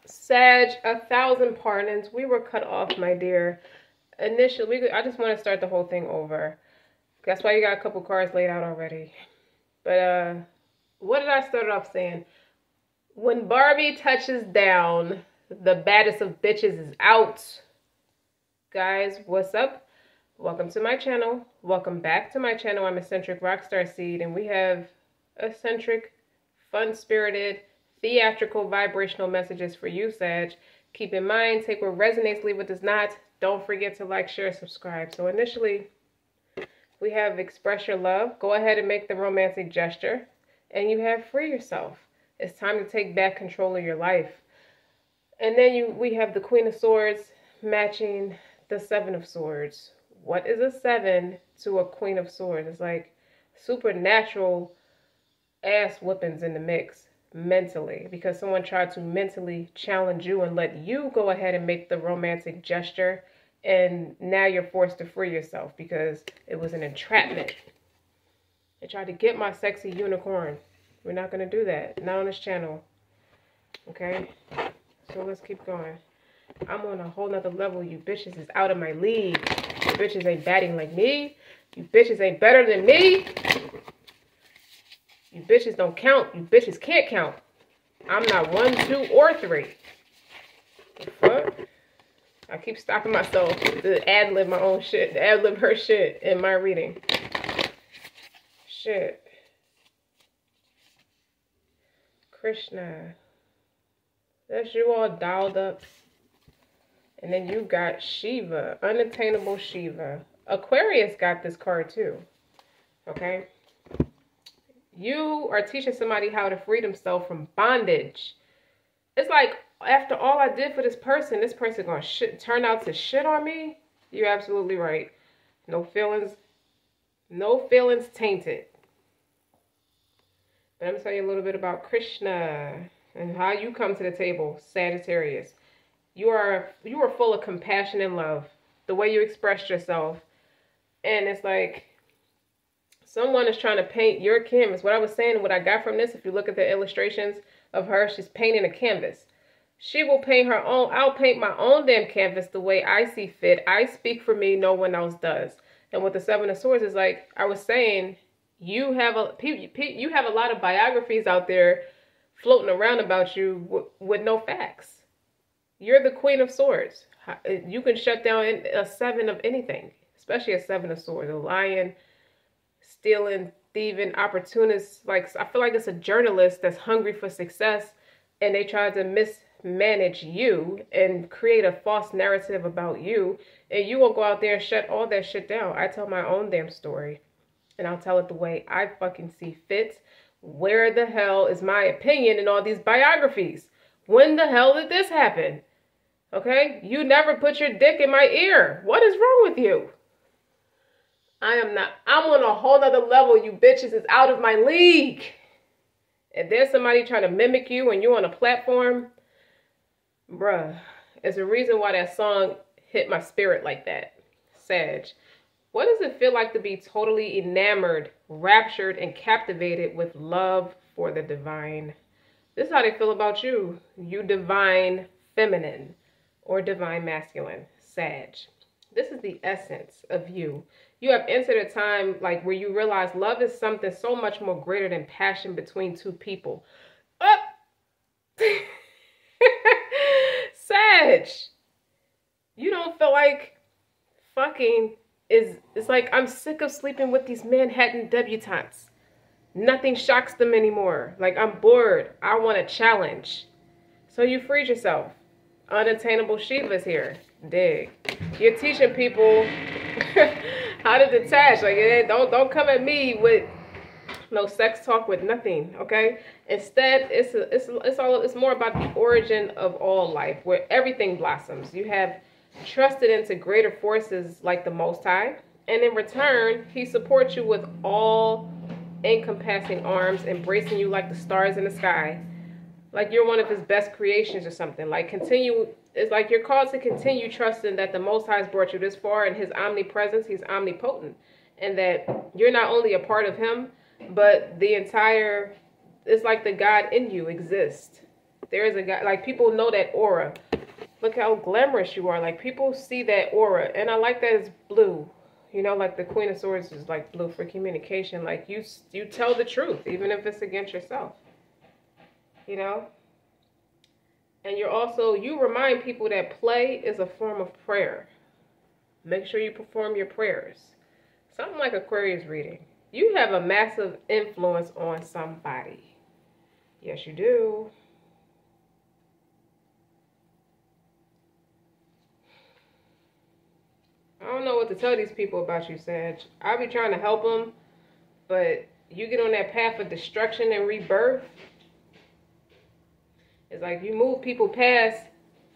Sag, 1,000 pardons. We were cut off, my dear. Initially, I just want to start the whole thing over. That's why you got a couple cards laid out already. But what did I start off saying? When Barbie touches down, the baddest of bitches is out. Guys, what's up? Welcome to my channel. Welcome back to my channel. I'm eccentric RockStar'Seed, and we have eccentric, fun-spirited, theatrical, vibrational messages for you, Sag. Keep in mind, take what resonates, leave what does not. Don't forget to like, share, subscribe. So initially, we have express your love. Go ahead and make the romantic gesture. And you have free yourself. It's time to take back control of your life. And then we have the Queen of Swords matching the Seven of Swords. What is a 7 to a Queen of Swords? It's like supernatural ass whippings in the mix mentally, because someone tried to mentally challenge you and let you go ahead and make the romantic gesture, and now you're forced to free yourself because it was an entrapment. They tried to get my sexy unicorn. We're not going to do that. Not on this channel. Okay? So let's keep going. I'm on a whole nother level. You bitches is out of my league. You bitches ain't batting like me. You bitches ain't better than me. You bitches don't count. You bitches can't count. I'm not 1, 2, or 3. The fuck? I keep stopping myself to ad-lib my own shit. To ad-lib her shit in my reading. Shit. Krishna. That's you all dialed up. And then you got Shiva. Unattainable Shiva. Aquarius got this card too. Okay? You are teaching somebody how to free themselves from bondage. It's like, after all I did for this person gonna turn out to shit on me? You're absolutely right. No feelings tainted. But I'm gonna tell you a little bit about Krishna and how you come to the table, Sagittarius. You are full of compassion and love. The way you expressed yourself. And it's like someone is trying to paint your canvas. What I was saying, what I got from this, if you look at the illustrations of her, she's painting a canvas. She will paint her own. I'll paint my own damn canvas the way I see fit. I speak for me. No one else does. And with the Seven of Swords, is like I was saying, you have a lot of biographies out there floating around about you with no facts. You're the Queen of Swords. You can shut down a 7 of anything, especially a 7 of Swords. A lion, stealing, thieving, opportunists. Like, I feel like it's a journalist that's hungry for success, and they try to mismanage you and create a false narrative about you, and you will go out there and shut all that shit down. I tell my own damn story, and I'll tell it the way I fucking see fit. Where the hell is my opinion in all these biographies? When the hell did this happen? Okay? You never put your dick in my ear. What is wrong with you? I'm on a whole nother level. You bitches is out of my league. If there's somebody trying to mimic you and you're on a platform, bruh, there's a reason why that song hit my spirit like that. Sag. What does it feel like to be totally enamored, raptured, and captivated with love for the divine? This is how they feel about you. You divine feminine or divine masculine, Sag. This is the essence of you. You have entered a time like where you realize love is something so much more greater than passion between two people. Up! Sag! You don't feel like fucking it's like, I'm sick of sleeping with these Manhattan debutantes. Nothing shocks them anymore. Like, I'm bored. I want a challenge. So you freed yourself. Unattainable Shiva's here. Dig. You're teaching people how to detach. Like, don't come at me with no sex talk with nothing, okay? Instead, it's more about the origin of all life, where everything blossoms. You have trusted into greater forces like the Most High, and in return, he supports you with all encompassing arms, embracing you like the stars in the sky, like you're one of his best creations or something. Like, it's like you're called to continue trusting that the Most High has brought you this far in his omnipresence. He's omnipotent, and that you're not only a part of him, but it's like the God in you exists. There is a guy, like, people know that aura. Look how glamorous you are. Like, people see that aura. And I like that it's blue. You know, like the Queen of Swords is like blue for communication. Like, you tell the truth, even if it's against yourself. You know? And you remind people that play is a form of prayer. Make sure you perform your prayers. Something like Aquarius reading. You have a massive influence on somebody. Yes, you do. I don't know what to tell these people about you, Sag. I be trying to help them, but you get on that path of destruction and rebirth. It's like you move people past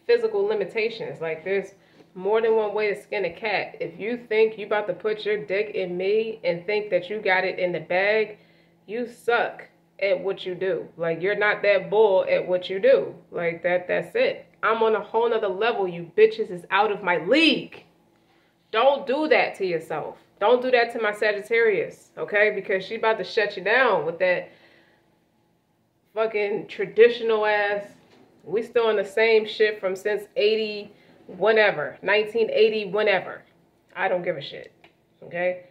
physical limitations. Like, there's more than one way to skin a cat. If you think you about to put your dick in me and think that you got it in the bag, you suck at what you do. Like, you're not that bull at what you do. Like, that's it. I'm on a whole nother level. You bitches is out of my league. Don't do that to yourself. Don't do that to my Sagittarius, okay? Because she about to shut you down with that fucking traditional ass. We still in the same shit from since 80 whenever. 1980 whenever. I don't give a shit, okay?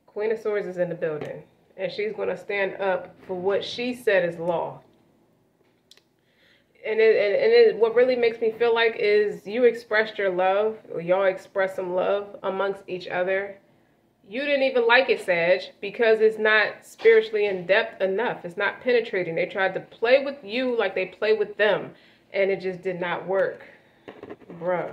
Queen of Swords is in the building. And she's going to stand up for what she said is law. And what really makes me feel like is you expressed your love, or y'all expressed some love amongst each other. You didn't even like it, Sag, because it's not spiritually in depth enough. It's not penetrating. They tried to play with you like they play with them, and it just did not work. Bruh.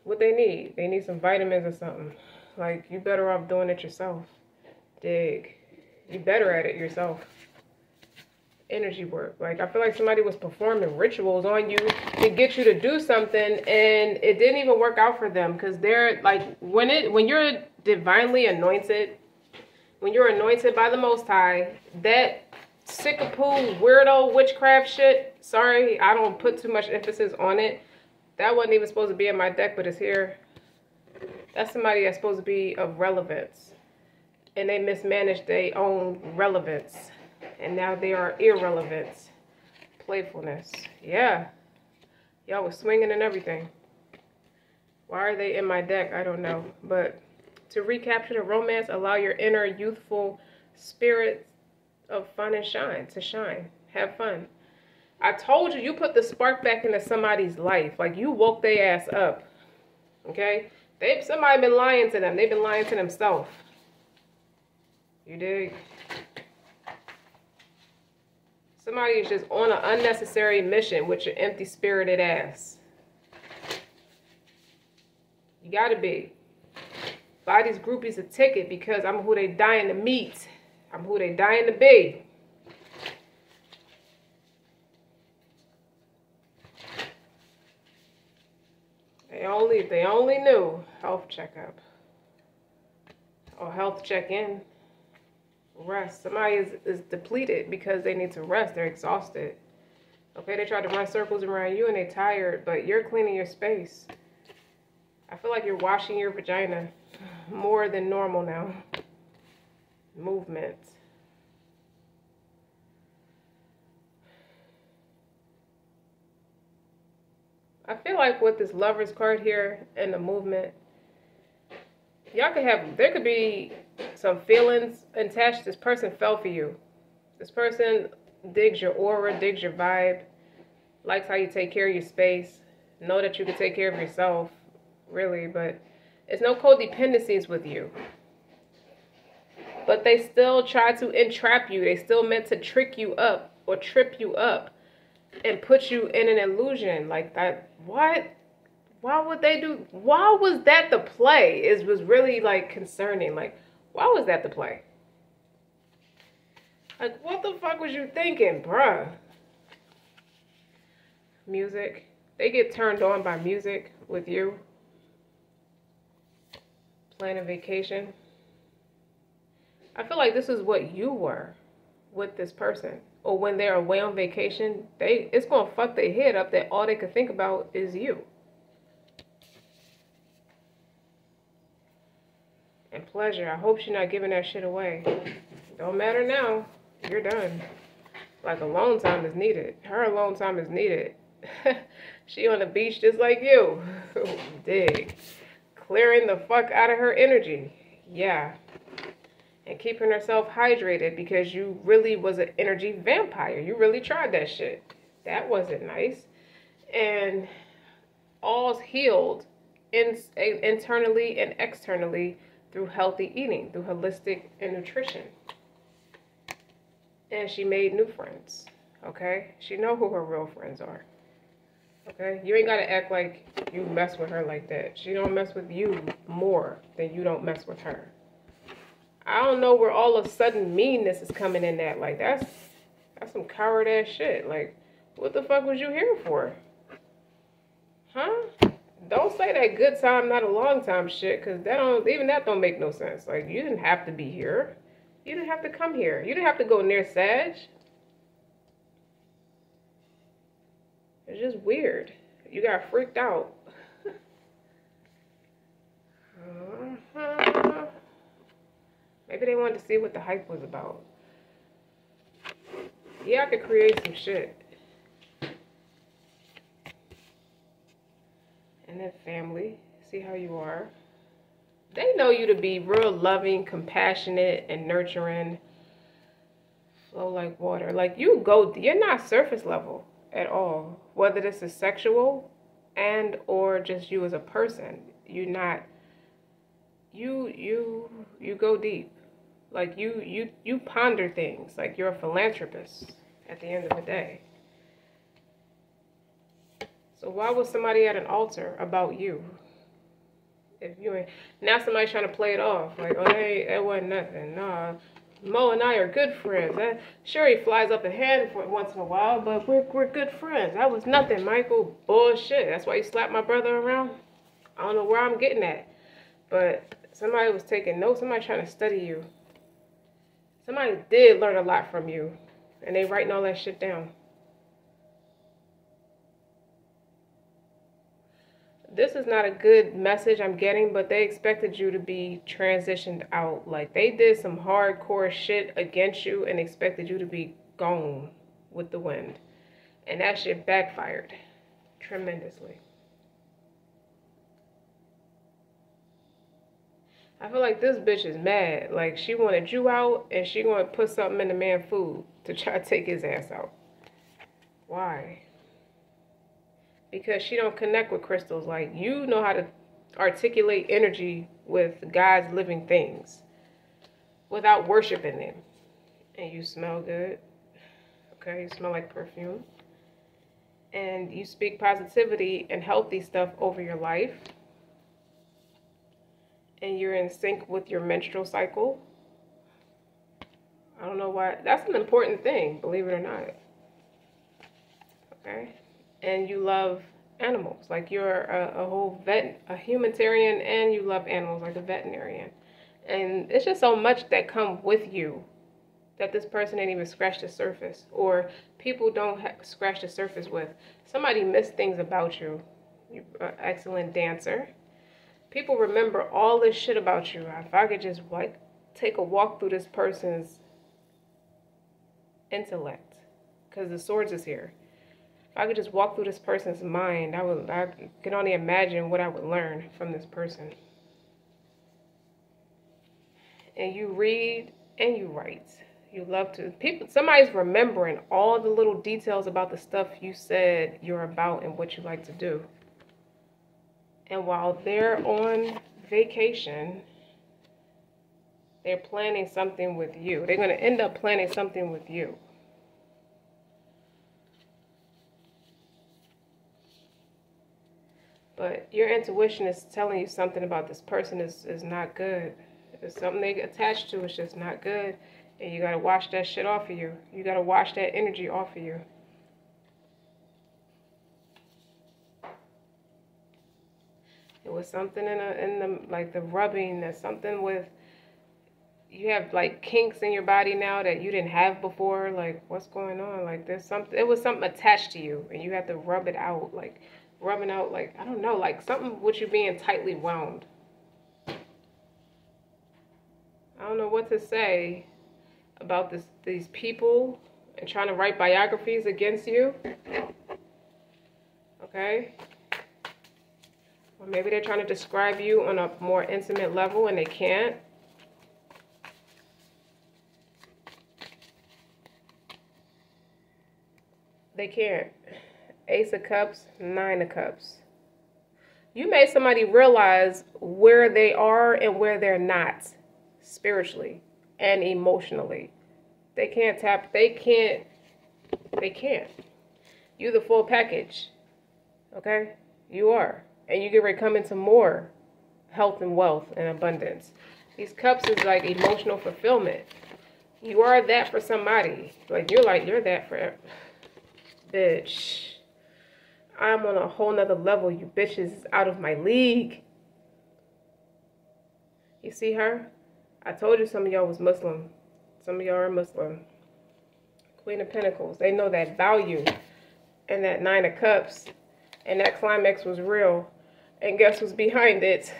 What they need? They need some vitamins or something. Like, you better off doing it yourself. Dig. You better at it yourself. Energy work. Like, I feel like somebody was performing rituals on you to get you to do something, and it didn't even work out for them, because they're like, when you're divinely anointed, when you're anointed by the Most High, that sick-a-poo weirdo witchcraft shit, sorry, I don't put too much emphasis on it. That wasn't even supposed to be in my deck, but it's here. That's somebody that's supposed to be of relevance, and they mismanaged their own relevance. And now they are irrelevant. Playfulness. Yeah. Y'all was swinging and everything. Why are they in my deck? I don't know. But to recapture the romance, allow your inner youthful spirit of fun and shine. To shine. Have fun. I told you, you put the spark back into somebody's life. Like, you woke their ass up. Okay? Somebody been lying to them. They've been lying to themselves. You dig? Somebody is just on an unnecessary mission with your empty spirited ass. You gotta be. Buy these groupies a ticket because I'm who they dying to meet. I'm who they dying to be. If they only knew. Health checkup. Or health check-in. Rest. Somebody is depleted because they need to rest. They're exhausted. Okay, they tried to run circles around you and they're tired, but you're cleaning your space. I feel like you're washing your vagina more than normal now. Movement. I feel like with this Lover's card here and the movement, y'all could have, there could be some feelings attached. This person fell for you. This person digs your aura, digs your vibe, likes how you take care of your space, know that you can take care of yourself, really, but it's no codependencies with you. But they still try to entrap you. They still meant to trick you up or trip you up and put you in an illusion like that. What? Why would they do? Why was that the play? It was really like concerning. Like, why was that the play? Like, what the fuck was you thinking, bruh? Music. They get turned on by music with you. Plan a vacation. I feel like this is what you were with this person. Or when they're away on vacation, it's gonna fuck their head up that all they could think about is you. And pleasure. I hope she's not giving that shit away. Don't matter now. You're done. Like alone time is needed. Her alone time is needed. She on the beach just like you. Dig. Clearing the fuck out of her energy. Yeah. And keeping herself hydrated because you really was an energy vampire. You really tried that shit. That wasn't nice. And all's healed internally and externally through healthy eating, through holistic and nutrition. And she made new friends. Okay? She know who her real friends are. Okay? You ain't gotta act like you mess with her like that. She don't mess with you more than you don't mess with her. I don't know where all of a sudden meanness is coming in at. Like, that's some coward ass shit. Like, what the fuck was you here for? Huh? Don't say that good time, not a long time shit, because that don't make no sense. Like, you didn't have to be here. You didn't have to come here. You didn't have to go near Sag. It's just weird. You got freaked out. Maybe they wanted to see what the hype was about. Yeah, I could create some shit. And then family. See how you are. They know you to be real loving, compassionate, and nurturing. Flow like water. Like, you're not surface level at all. Whether this is sexual and or just you as a person. You're not, you go deep. Like, you ponder things. Like, you're a philanthropist at the end of the day. So why was somebody at an altar about you? If you ain't, now somebody's trying to play it off. Like, oh, that wasn't nothing. Nah, Mo and I are good friends. Sure, he flies up a hand for once in a while, but we're good friends. That was nothing, Michael. Bullshit. That's why you slapped my brother around? I don't know where I'm getting at. But somebody was taking notes. Somebody trying to study you. Somebody did learn a lot from you. And they writing all that shit down. This is not a good message I'm getting, but they expected you to be transitioned out. Like, they did some hardcore shit against you and expected you to be gone with the wind. And that shit backfired tremendously. I feel like this bitch is mad. Like, she wanted you out and she gonna put something in the man's food to try to take his ass out. Why? Because she don't connect with crystals. Like, you know how to articulate energy with God's living things without worshiping them. And you smell good. Okay, you smell like perfume. And you speak positivity and healthy stuff over your life. And you're in sync with your menstrual cycle. I don't know why. That's an important thing, believe it or not. Okay? And you love animals. Like, you're a whole a humanitarian, and you love animals like a veterinarian. And it's just so much that come with you that this person ain't even scratched the surface. Or people don't scratch the surface with. Somebody missed things about you. You're an excellent dancer. People remember all this shit about you. If I could just, like, take a walk through this person's intellect. Because the swords is here. If I could just walk through this person's mind, I can only imagine what I would learn from this person. And you read and you write. You love to, somebody's remembering all the little details about the stuff you said you're about and what you like to do. And while they're on vacation, they're planning something with you. They're going to end up planning something with you. But your intuition is telling you something about this person is not good. It's something they get attached to. It's just not good. And you got to wash that shit off of you. You got to wash that energy off of you. It was something in the like the rubbing. There's something with, you have like kinks in your body now that you didn't have before. Like, what's going on? Like, there's something, it was something attached to you and you have to rub it out. Like, rubbing out, like, I don't know, like something with you being tightly wound. I don't know what to say about these people and trying to write biographies against you. Okay? Or maybe they're trying to describe you on a more intimate level and they can't. They can't. Ace of Cups, Nine of Cups. You made somebody realize where they are and where they're not, spiritually and emotionally. They can't. You the full package. Okay? You are. And you get ready to come into more health and wealth and abundance. These cups is like emotional fulfillment. You are that for somebody. You're that for... Bitch. I'm on a whole nother level. You bitches is out of my league. You see her? I told you some of y'all was Muslim. Some of y'all are Muslim. Queen of Pentacles. They know that value. And that Nine of Cups. And that climax was real. And guess who's behind it?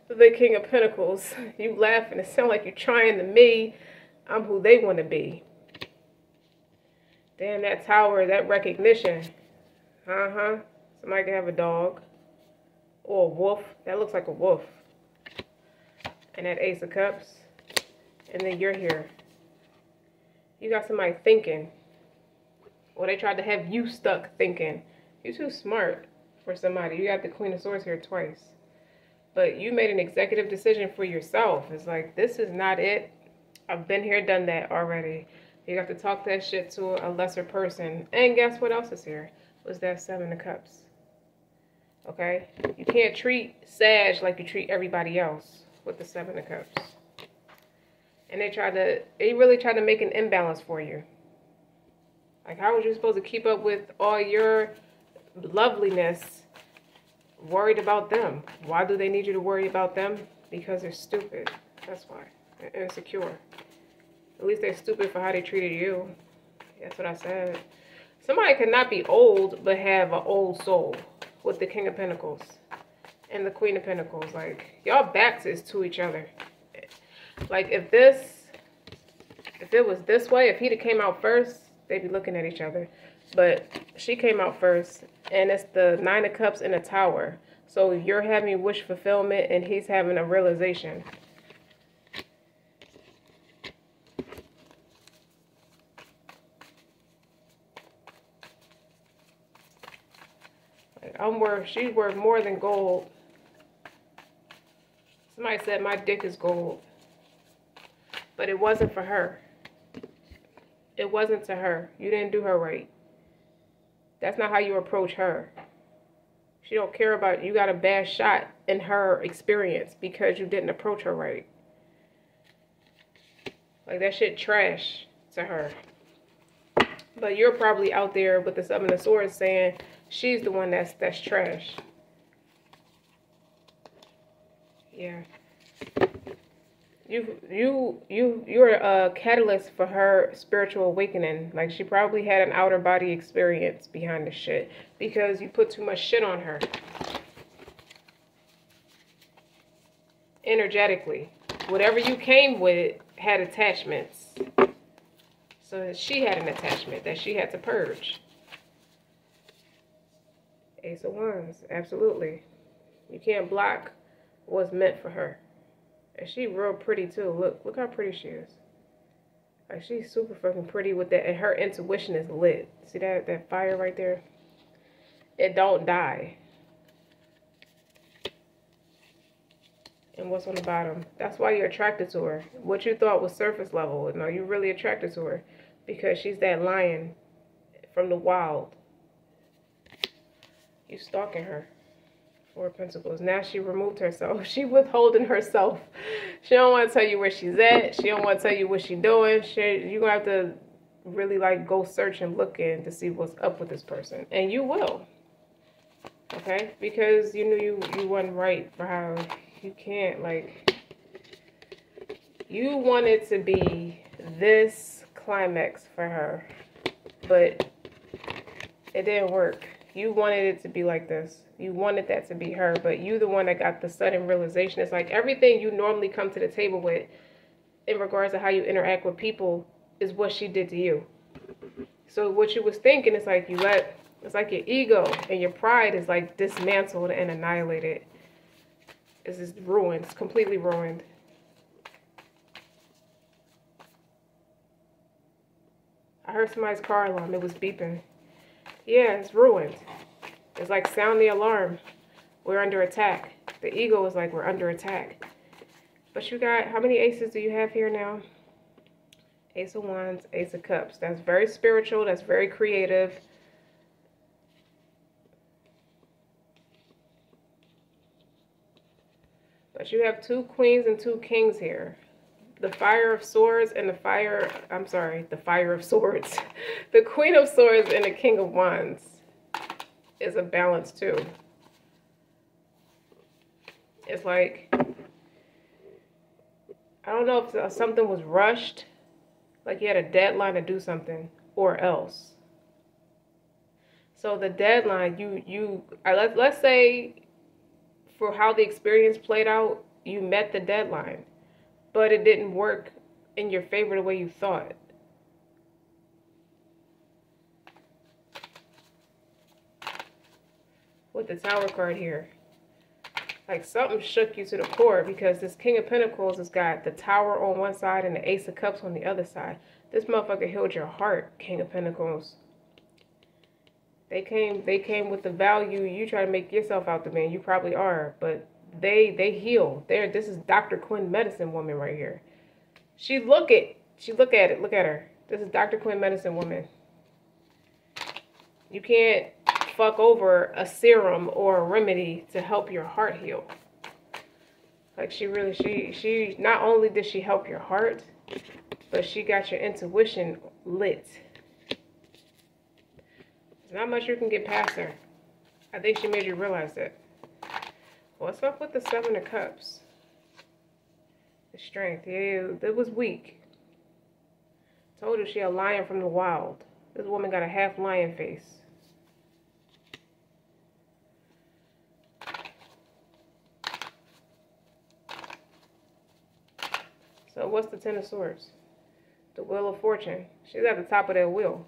The King of Pentacles. You laughing. It sounds like you're trying to me. I'm who they want to be. Damn, that tower, that recognition. Somebody can have a dog. Or a wolf. That looks like a wolf. And that Ace of Cups. And then you're here. You got somebody thinking. Or they tried to have you stuck thinking. You're too smart for somebody. You got the Queen of Swords here twice. But you made an executive decision for yourself. It's like, this is not it. I've been here, done that already. You have to talk that shit to a lesser person. And guess what else is here? Was that Seven of Cups. Okay? You can't treat Sag like you treat everybody else with the Seven of Cups. And they really tried to make an imbalance for you. Like, how was you supposed to keep up with all your loveliness worried about them? Why do they need you to worry about them? Because they're stupid. That's why. They're insecure. At least they're stupid for how they treated you. That's what I said. Somebody could not be old, but have an old soul with the King of Pentacles and the Queen of Pentacles. Like, y'all backs is to each other. Like, if it was this way, if he'd have came out first, they'd be looking at each other. But she came out first, and it's the Nine of Cups in a tower. So you're having wish fulfillment, and he's having a realization. She's worth more than gold. Somebody said my dick is gold. But it wasn't for her. It wasn't to her. You didn't do her right. That's not how you approach her. She don't care about you. Got a bad shot in her experience because you didn't approach her right. Like, that shit trash to her. But you're probably out there with the Seven of Swords saying she's the one that's trash. Yeah. You're a catalyst for her spiritual awakening. Like, she probably had an outer body experience behind the shit because you put too much shit on her. Energetically. Whatever you came with had attachments. So she had an attachment that she had to purge. Ace of Wands, absolutely. You can't block what's meant for her. And she real pretty too. Look how pretty she is. Like, she's super fucking pretty with that, and her intuition is lit. See that fire right there? It don't die. And what's on the bottom? That's why you're attracted to her. What you thought was surface level, no, you're really attracted to her because she's that lion from the wild. You stalking her. Four of Pentacles. Now she removed herself. She withholding herself. She don't want to tell you where she's at. She don't want to tell you what she's doing. You're going to have to really, like, go search and look in to see what's up with this person. And you will. Okay? Because you knew you wasn't right for how you can't, like... You wanted to be this climax for her. But it didn't work. You wanted it to be like this. You wanted that to be her, but you the one that got the sudden realization. It's like everything you normally come to the table with in regards to how you interact with people is what she did to you. So what you was thinking is like it's like your ego and your pride is like dismantled and annihilated. It's just ruined. It's completely ruined. I heard somebody's car alarm. It was beeping. Yeah, it's ruined. It's like sound the alarm. We're under attack. The ego is like we're under attack. But you got, how many aces do you have here now? Ace of Wands, Ace of Cups. That's very spiritual. That's very creative. But you have 2 queens and 2 kings here. The Fire of Swords and the Fire of Swords. The Queen of Swords and the King of Wands is a balance too. It's like, I don't know if something was rushed, like you had a deadline to do something, or else. So the deadline, let's say for how the experience played out, you met the deadline, but it didn't work in your favor the way you thought. With the Tower card here. Like something shook you to the core, because this King of Pentacles has got the Tower on one side and the Ace of Cups on the other side. This motherfucker healed your heart, King of Pentacles. They came with the value. You try to make yourself out to be, and you probably are, but they heal. This is Dr. Quinn Medicine Woman right here. Look at it. Look at her. This is Dr. Quinn Medicine Woman. You can't fuck over a serum or a remedy to help your heart heal. Like she not only did she help your heart, but she got your intuition lit. There's not much you can get past her. I think she made you realize that. What's up with the 7 of Cups? The Strength. Yeah, it was weak. Told you she a lion from the wild. This woman got a half lion face. So what's the 10 of Swords? The Wheel of Fortune. She's at the top of that wheel.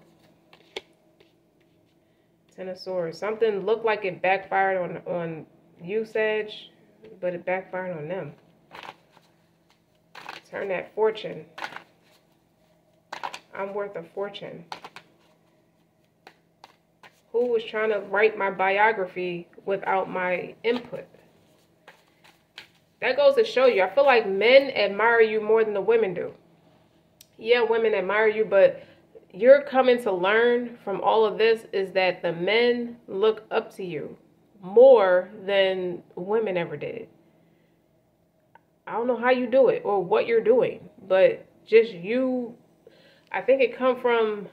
10 of Swords. Something looked like it backfired on you, Sag, but it backfired on them. Turn that fortune. I'm worth a fortune. Who was trying to write my biography without my input? That goes to show you. I feel like men admire you more than the women do. Yeah, women admire you, but you're coming to learn from all of this is that the men look up to you more than women ever did. I don't know how you do it or what you're doing, but just you, I think it comes from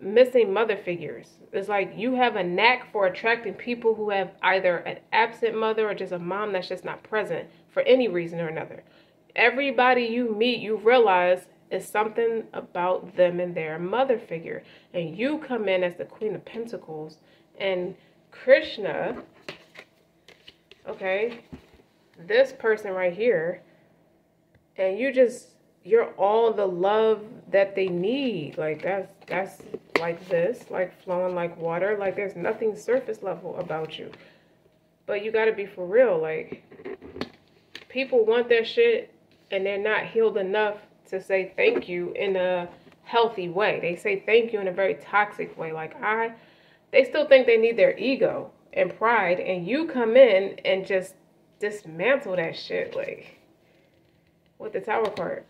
missing mother figures. It's like you have a knack for attracting people who have either an absent mother or just a mom that's just not present for any reason or another. Everybody you meet, you realize is something about them and their mother figure. And you come in as the Queen of Pentacles and Krishna, okay, this person right here, and you're all the love that they need. Like that's like this, like flowing like water. Like there's nothing surface level about you. But you gotta be for real. Like people want their shit and they're not healed enough to say thank you in a healthy way. They say thank you in a very toxic way. Like they still think they need their ego and pride, and you come in and just dismantle that shit, like with the Tower card.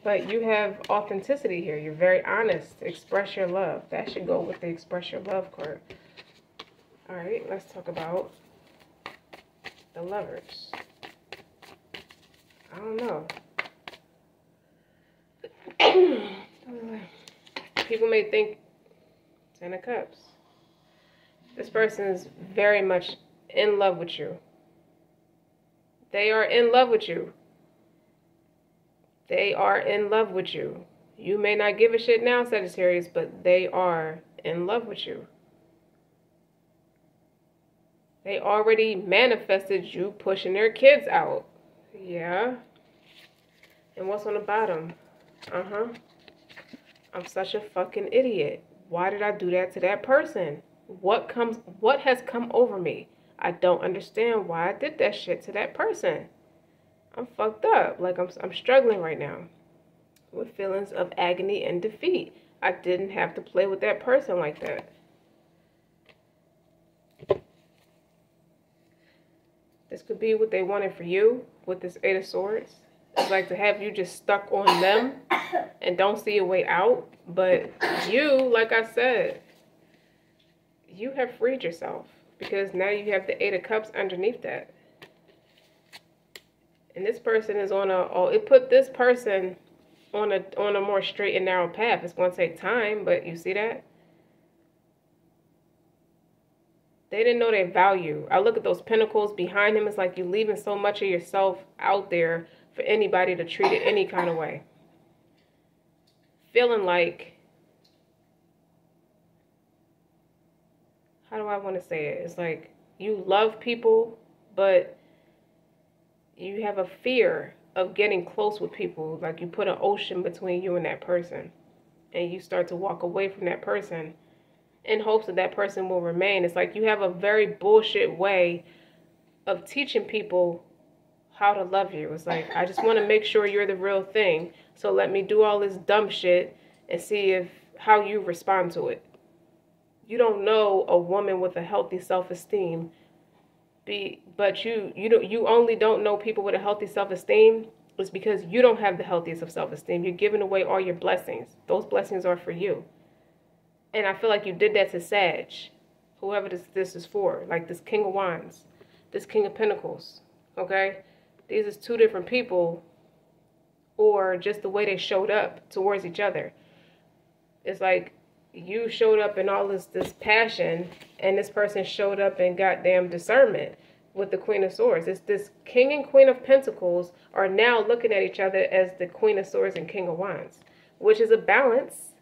But you have authenticity here. You're very honest. Express your love. That should go with the Express Your Love card. All right, let's talk about the Lovers. I don't know. People may think 10 of Cups. This person is very much in love with you. They are in love with you. They are in love with you. You may not give a shit now, Sagittarius, but they are in love with you. They already manifested you pushing their kids out. Yeah. And what's on the bottom? I'm such a fucking idiot. Why did I do that to that person? What has come over me? I don't understand why I did that shit to that person. I'm fucked up. Like I'm struggling right now with feelings of agony and defeat. I didn't have to play with that person like that. This could be what they wanted for you with this Eight of Swords. It's like to have you just stuck on them and don't see a way out. But you, like I said, you have freed yourself because now you have the Eight of Cups underneath that. And this person is on it put this person on a more straight and narrow path. It's going to take time, but you see that? They didn't know their value. I look at those pentacles behind him. It's like you're leaving so much of yourself out there for anybody to treat it any kind of way. Feeling like, how do I want to say it? It's like you love people, but you have a fear of getting close with people. Like you put an ocean between you and that person. And you start to walk away from that person in hopes that that person will remain. It's like you have a very bullshit way of teaching people how to love you. It's like, I just want to make sure you're the real thing. So let me do all this dumb shit and see how you respond to it. You don't know a woman with a healthy self-esteem. But you only don't know people with a healthy self-esteem is because you don't have the healthiest of self-esteem. You're giving away all your blessings. Those blessings are for you. And I feel like you did that to Sag, whoever this is for. Like this King of Wands, this King of Pentacles, okay? These is two different people, or just the way they showed up towards each other. It's like you showed up in all this passion, and this person showed up in goddamn discernment with the Queen of Swords. It's this King and Queen of Pentacles are now looking at each other as the Queen of Swords and King of Wands, which is a balance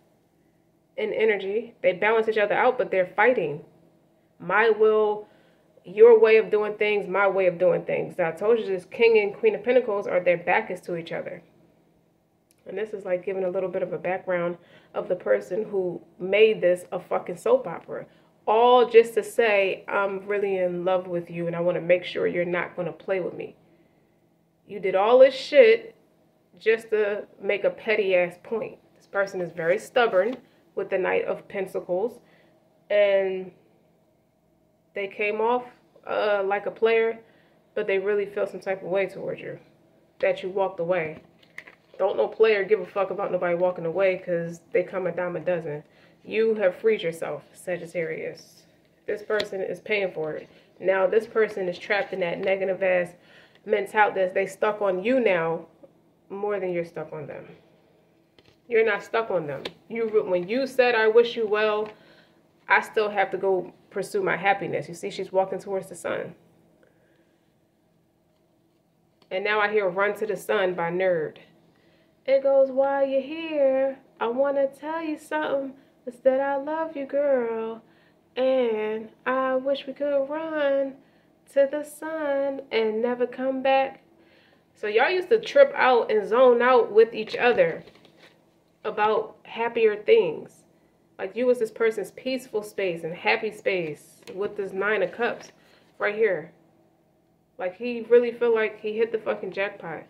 in energy. They balance each other out, but they're fighting. My will, your way of doing things, my way of doing things. I told you this King and Queen of Pentacles are their back is to each other. And this is like giving a little bit of a background of the person who made this a fucking soap opera. All just to say, I'm really in love with you and I want to make sure you're not going to play with me. You did all this shit just to make a petty ass point. This person is very stubborn with the Knight of Pentacles, and they came off like a player, but they really feel some type of way towards you, that you walked away. Don't no player give a fuck about nobody walking away because they come a dime a dozen. You have freed yourself, Sagittarius. This person is paying for it. Now this person is trapped in that negative ass mentality that they stuck on you now more than you're stuck on them. You're not stuck on them. When you said, I wish you well, I still have to go pursue my happiness. You see, she's walking towards the sun. And now I hear Run to the Sun by Nerd. It goes, while you're here, I want to tell you something. It's that I love you, girl. And I wish we could run to the sun and never come back. So y'all used to trip out and zone out with each other about happier things. Like you was this person's peaceful space and happy space with this Nine of Cups right here. Like he really feel like he hit the fucking jackpot.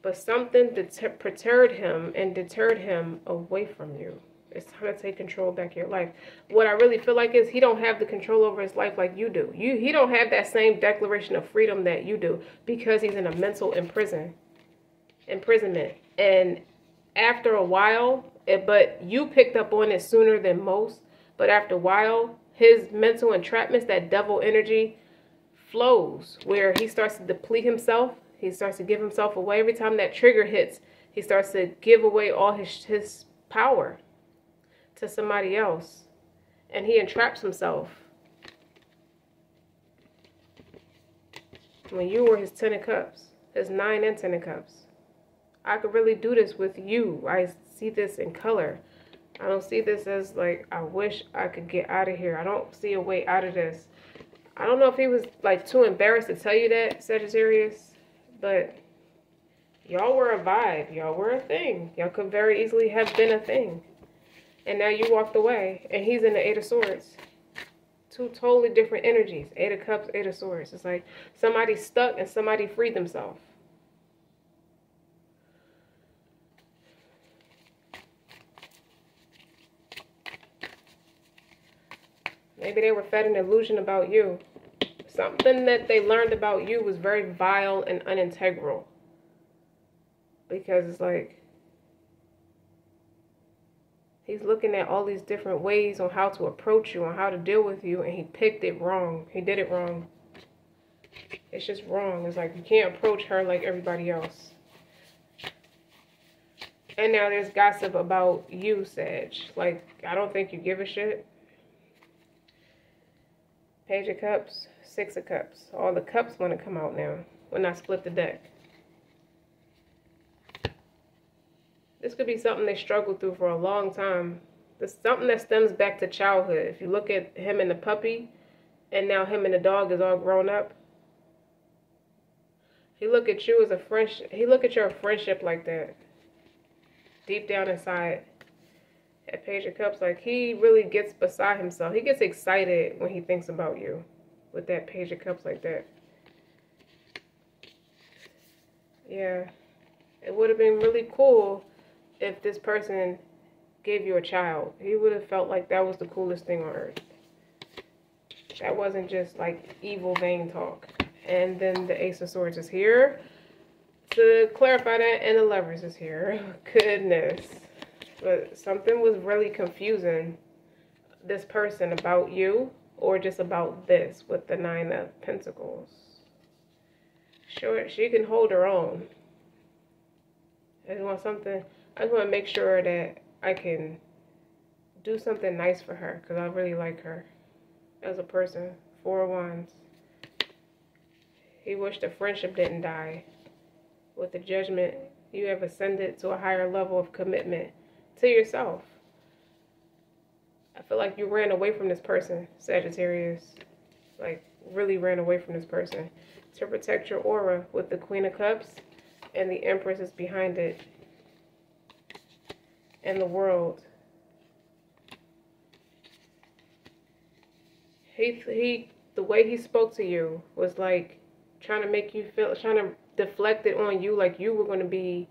But something perturbed him and deterred him away from you. It's time to take control back of your life. What I really feel like is he don't have the control over his life like you do. He don't have that same declaration of freedom that you do because he's in a mental imprisonment. And after a while, but you picked up on it sooner than most, but after a while, his mental entrapments, that devil energy flows where he starts to deplete himself. He starts to give himself away. Every time that trigger hits, he starts to give away all his power to somebody else. And he entraps himself. When you were his 10 of Cups, his 9 and 10 of Cups. I could really do this with you. I see this in color. I don't see this as like, I wish I could get out of here. I don't see a way out of this. I don't know if he was like too embarrassed to tell you that, Sagittarius. But y'all were a vibe. Y'all were a thing. Y'all could very easily have been a thing. And now you walked away, and he's in the Eight of Swords. Two totally different energies. Eight of Cups, Eight of Swords. It's like somebody stuck and somebody freed themselves. Maybe they were fed an illusion about you. Something that they learned about you was very vile and unintegral. Because it's like, he's looking at all these different ways on how to approach you, on how to deal with you, and he picked it wrong. He did it wrong. It's just wrong. It's like, you can't approach her like everybody else. And now there's gossip about you, Sag. Like, I don't think you give a shit. Page of Cups, Six of Cups. All the cups want to come out now when I split the deck. This could be something they struggled through for a long time. This is something that stems back to childhood. If you look at him and the puppy, and now him and the dog is all grown up. He look at you as a friendship. He look at your friendship like that. Deep down inside. That Page of Cups, like, he really gets beside himself. He gets excited when he thinks about you with that Page of Cups like that. Yeah. It would have been really cool if this person gave you a child. He would have felt like that was the coolest thing on earth. That wasn't just like evil vain talk. And then the Ace of Swords is here to clarify that, and the Lovers is here. Goodness. But something was really confusing this person about you, or just about this with the Nine of Pentacles. Sure, she can hold her own. I just want to make sure that I can do something nice for her, because I really like her as a person. Four of Wands. He wished the friendship didn't die. With the Judgment, you have ascended to a higher level of commitment to yourself. I feel like you ran away from this person, Sagittarius. Like, really ran away from this person. To protect your aura with the Queen of Cups, and the Empress is behind it. And the World. The way he spoke to you was like trying to make you feel, trying to deflect it on you, like you were going to be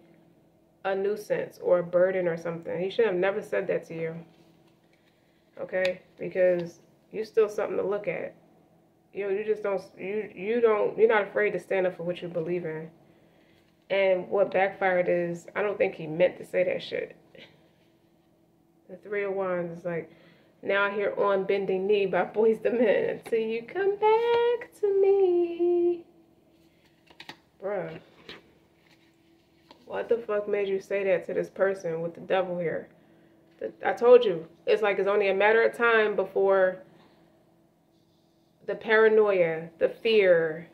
a nuisance or a burden or something. He should have never said that to you. Okay? Because you're still something to look at. You just don't, you're not afraid to stand up for what you believe in. And what backfired is, I don't think he meant to say that shit. The Three of Wands is like, now I hear On Bending Knee by Boyz II Men until you come back to me. Bruh. What the fuck made you say that to this person with the devil here? I told you, it's like it's only a matter of time before the paranoia, the fear,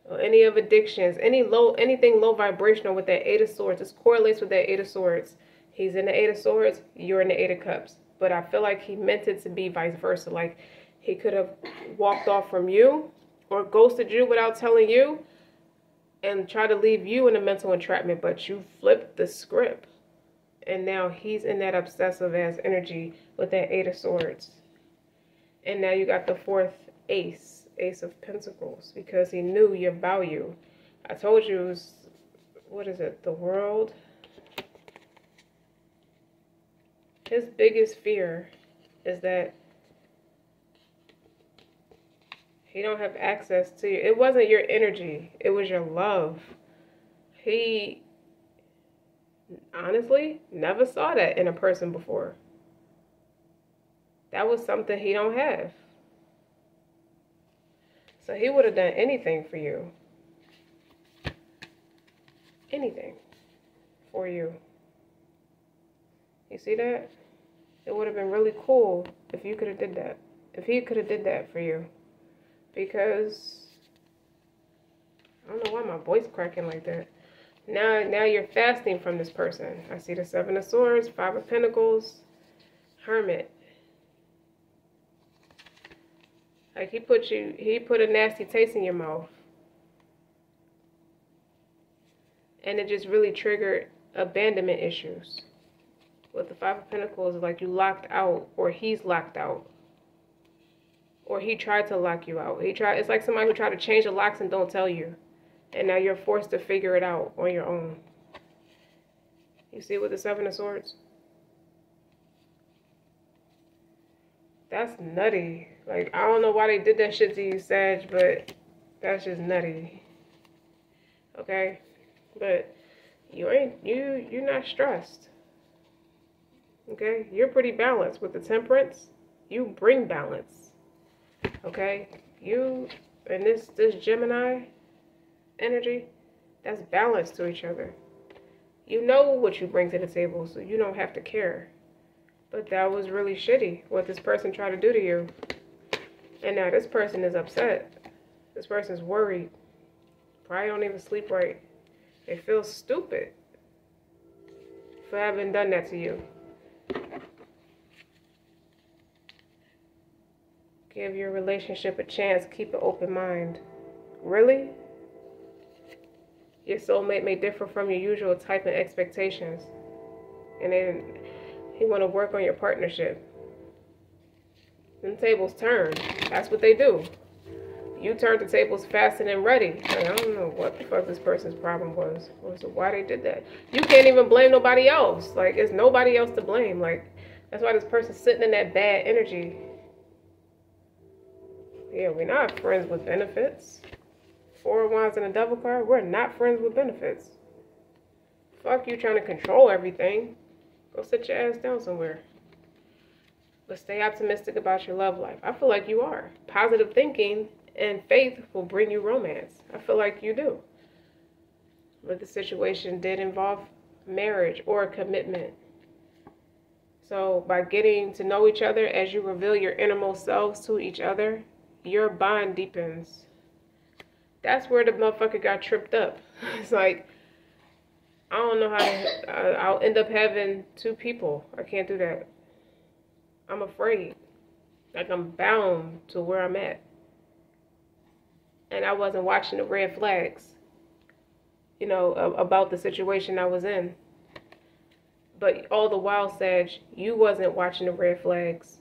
or any of addictions, anything low vibrational with that Eight of Swords. This correlates with that Eight of Swords. He's in the Eight of Swords, you're in the Eight of Cups. But I feel like he meant it to be vice versa. Like, he could have walked off from you or ghosted you without telling you and try to leave you in a mental entrapment, but you flipped the script. And now he's in that obsessive ass energy with that Eight of Swords. And now you got the fourth Ace of Pentacles, because he knew your value. I told you it was, what is it, the World? His biggest fear is that he don't have access to you. It wasn't your energy. It was your love. He honestly never saw that in a person before. That was something he don't have. So he would have done anything for you. Anything for you. You see that? It would have been really cool if you could have did that. If he could have did that for you. Because I don't know why my voice cracking like that. Now you're fasting from this person. I see the Seven of Swords, Five of Pentacles, Hermit. Like he put a nasty taste in your mouth. And it just really triggered abandonment issues With the Five of Pentacles, it's like you locked out, or he's locked out. Or he tried to lock you out. It's like somebody who tried to change the locks and don't tell you. And now you're forced to figure it out on your own. You see with the Seven of Swords? That's nutty. Like, I don't know why they did that shit to you, Sag, but that's just nutty. Okay? But you're not stressed. Okay? You're pretty balanced with the Temperance. You bring balance. Okay? You and this Gemini energy, that's balance to each other. You know what you bring to the table, so you don't have to care. But that was really shitty, what this person tried to do to you. And now this person is upset. This person's worried. Probably don't even sleep right. They feel stupid for having done that to you. Give your relationship a chance. Keep an open mind. Really? Your soulmate may differ from your usual type and expectations. And then he want to work on your partnership. Them tables turn. That's what they do. You turned the tables fast and ready. Like, I don't know what the fuck this person's problem was. Or why they did that. You can't even blame nobody else. Like, it's nobody else to blame. Like, that's why this person's sitting in that bad energy. Yeah, we're not friends with benefits. Four of Wands and a Devil card. We're not friends with benefits. Fuck you trying to control everything. Go sit your ass down somewhere. But stay optimistic about your love life. I feel like you are. Positive thinking and faith will bring you romance. I feel like you do. But the situation did involve marriage or a commitment. So by getting to know each other as you reveal your innermost selves to each other, your bond deepens. That's where the motherfucker got tripped up. It's like, I don't know how to, I'll end up having two people. I can't do that. I'm afraid. Like, I'm bound to where I'm at. And I wasn't watching the red flags, you know, about the situation I was in. But all the while, Sag, you wasn't watching the red flags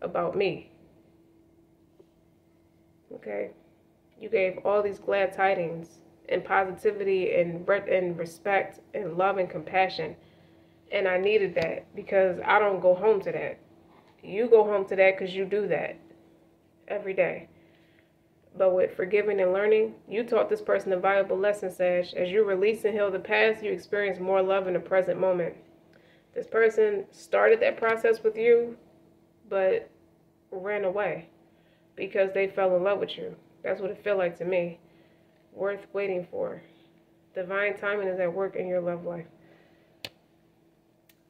about me. Okay? You gave all these glad tidings and positivity and respect and love and compassion. And I needed that because I don't go home to that. You go home to that because you do that every day. But with forgiving and learning, you taught this person a valuable lesson, Sag. As you release and heal the past, you experience more love in the present moment. This person started that process with you, but ran away because they fell in love with you. That's what it felt like to me. Worth waiting for. Divine timing is at work in your love life.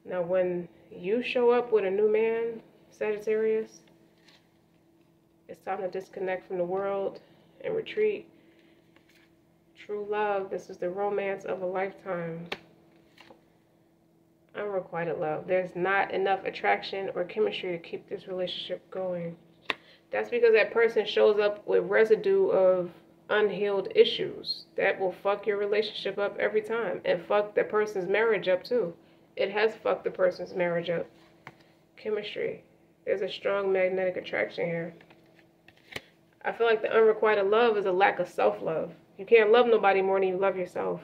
Now, when you show up with a new man, Sagittarius, it's time to disconnect from the world and retreat. True love, this is the romance of a lifetime. Unrequited love. There's not enough attraction or chemistry to keep this relationship going. That's because that person shows up with residue of unhealed issues. That will fuck your relationship up every time. And fuck that person's marriage up too. It has fucked the person's marriage up. Chemistry. There's a strong magnetic attraction here. I feel like the unrequited love is a lack of self-love. You can't love nobody more than you love yourself.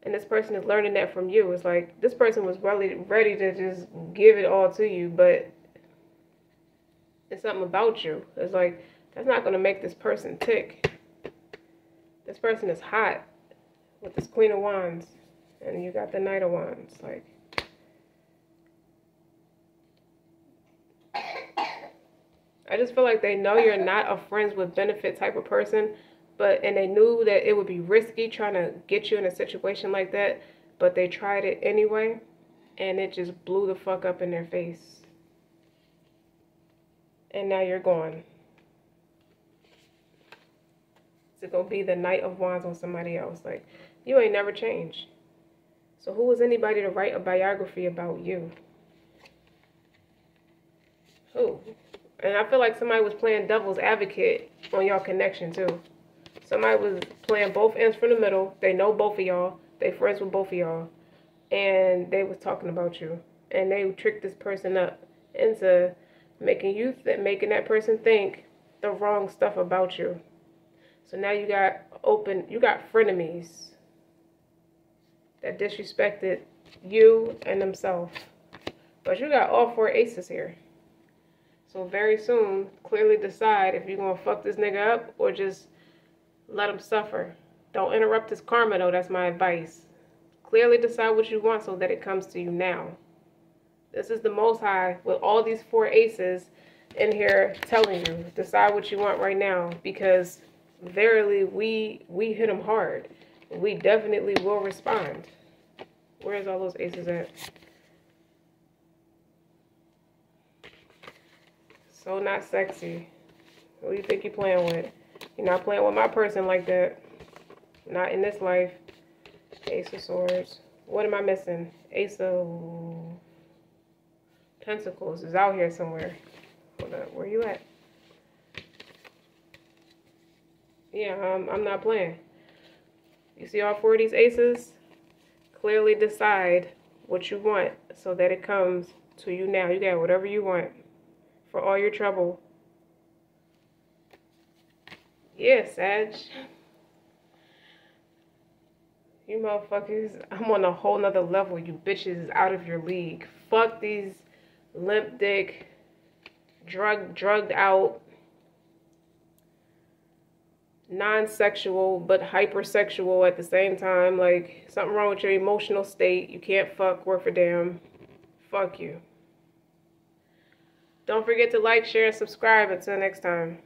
And this person is learning that from you. It's like, this person was really ready to just give it all to you, but it's something about you. It's like, that's not going to make this person tick. This person is hot with this Queen of Wands. And you got the Knight of Wands. Like, I just feel like they know you're not a friends with benefit type of person, and they knew that it would be risky trying to get you in a situation like that, but they tried it anyway, and it just blew the fuck up in their face. And now you're gone. It's gonna be the Knight of Wands on somebody else. Like, you ain't never changed. So who is anybody to write a biography about you? Who? And I feel like somebody was playing devil's advocate on y'all connection too. Somebody was playing both ends from the middle. They know both of y'all. They friends with both of y'all. And they was talking about you. And they trick this person up into making that person think the wrong stuff about you. So now you got frenemies that disrespected you and themselves. But you got all 4 aces here. So very soon, clearly decide if you're going to fuck this nigga up or just let him suffer. Don't interrupt his karma, though. That's my advice. Clearly decide what you want so that it comes to you now. This is the Most High with all these 4 aces in here telling you. Decide what you want right now, because verily we hit them hard. We definitely will respond. Where's all those aces at? So not sexy. Who do you think you're playing with? You're not playing with my person like that. Not in this life. Ace of Swords. What am I missing? Ace of Pentacles is out here somewhere. Hold up. Where you at? Yeah, I'm not playing. You see all 4 of these aces? Clearly decide what you want so that it comes to you now. You got whatever you want for all your trouble. Yeah, Sag. You motherfuckers, I'm on a whole nother level. You bitches is out of your league. Fuck these limp dick, drugged out, non-sexual but hypersexual at the same time. Like, something wrong with your emotional state. You can't fuck worth a damn. Fuck you. Don't forget to like, share, and subscribe. Until next time.